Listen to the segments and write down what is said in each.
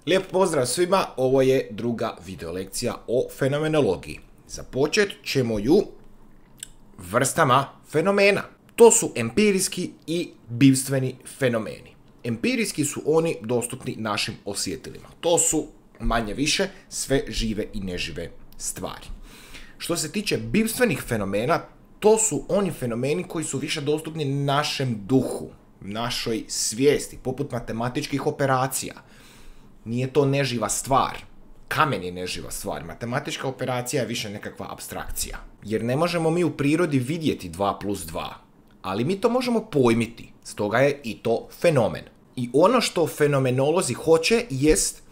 Lijep pozdrav svima, ovo je druga video lekcija o fenomenologiji. Započet ćemo ju vrstama fenomena. To su empirijski i bivstveni fenomeni. Empirijski su oni dostupni našim osjetilima. To su manje više sve žive i nežive stvari. Što se tiče bivstvenih fenomena, to su oni fenomeni koji su više dostupni našem duhu, našoj svijesti, poput matematičkih operacija. Nije to neživa stvar. Kamen je neživa stvar. Matematička operacija je više nekakva apstrakcija. Jer ne možemo mi u prirodi vidjeti 2+2. Ali mi to možemo pojmiti. Stoga je i to fenomen. I ono što fenomenolozi hoće jest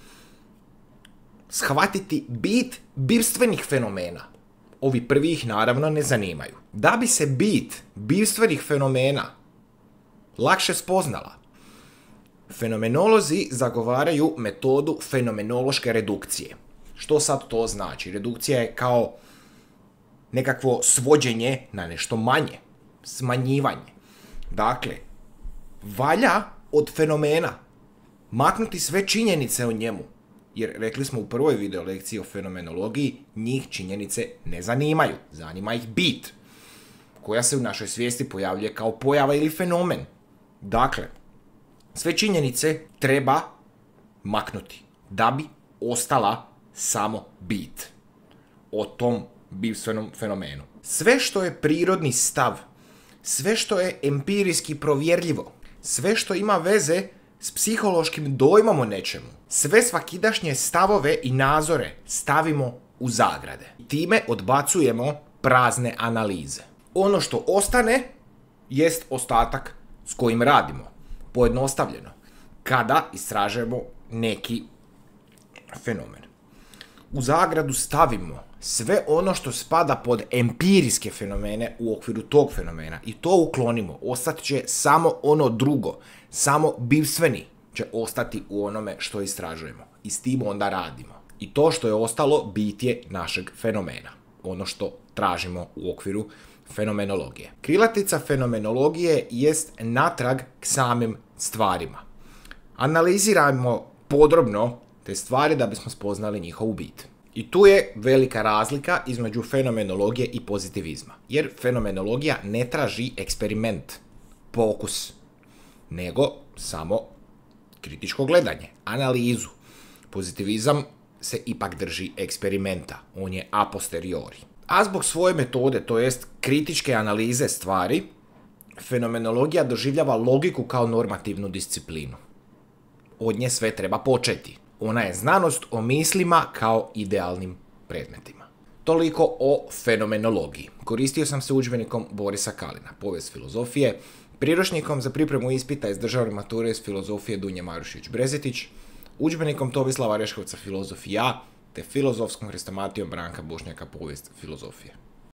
shvatiti bit bivstvenih fenomena. Ovi prvi ih naravno ne zanimaju. Da bi se bit bivstvenih fenomena lakše spoznala, fenomenolozi zagovaraju metodu fenomenološke redukcije. Što sad to znači? Redukcija je kao nekakvo svođenje na nešto manje, smanjivanje. Dakle, valja od fenomena maknuti sve činjenice o njemu, jer rekli smo u prvoj video lekciji o fenomenologiji, njih činjenice ne zanimaju, zanima ih bit, koja se u našoj svijesti pojavljuje kao pojava ili fenomen. Dakle, sve činjenice treba maknuti da bi ostala samo bit o tom bivstvenom fenomenu. Sve što je prirodni stav, sve što je empirijski provjerljivo, sve što ima veze s psihološkim dojmom o nečemu, sve svakidašnje stavove i nazore stavimo u zagrade. Time odbacujemo prazne analize. Ono što ostane jest ostatak s kojim radimo. Pojednostavljeno, kada istražujemo neki fenomen. U zagradu stavimo sve ono što spada pod empirijske fenomene u okviru tog fenomena i to uklonimo. Ostat će samo ono drugo, samo bivstveni će ostati u onome što istražujemo. I s tim onda radimo. I to što je ostalo bit je našeg fenomena. Ono što tražimo u okviru fenomenologije. Krilatica fenomenologije jest natrag k samim stvarima. Analizirajmo podrobno te stvari da bismo spoznali njihovu bit. I tu je velika razlika između fenomenologije i pozitivizma. Jer fenomenologija ne traži eksperiment, pokus, nego samo kritičko gledanje, analizu. Pozitivizam se ipak drži eksperimenta, on je a posteriori. A zbog svoje metode, to jest kritičke analize stvari, fenomenologija doživljava logiku kao normativnu disciplinu. Od nje sve treba početi. Ona je znanost o mislima kao idealnim predmetima. Toliko o fenomenologiji. Koristio sam se udžbenikom Borisa Kalina, povijest filozofije, priručnikom za pripremu ispita iz državne mature iz filozofije Dunje Marušić-Brezetić, udžbenikom Tomislava Reškovca filozofija, te filozofskom hrestomatijom Branka Bošnjaka povijest filozofije.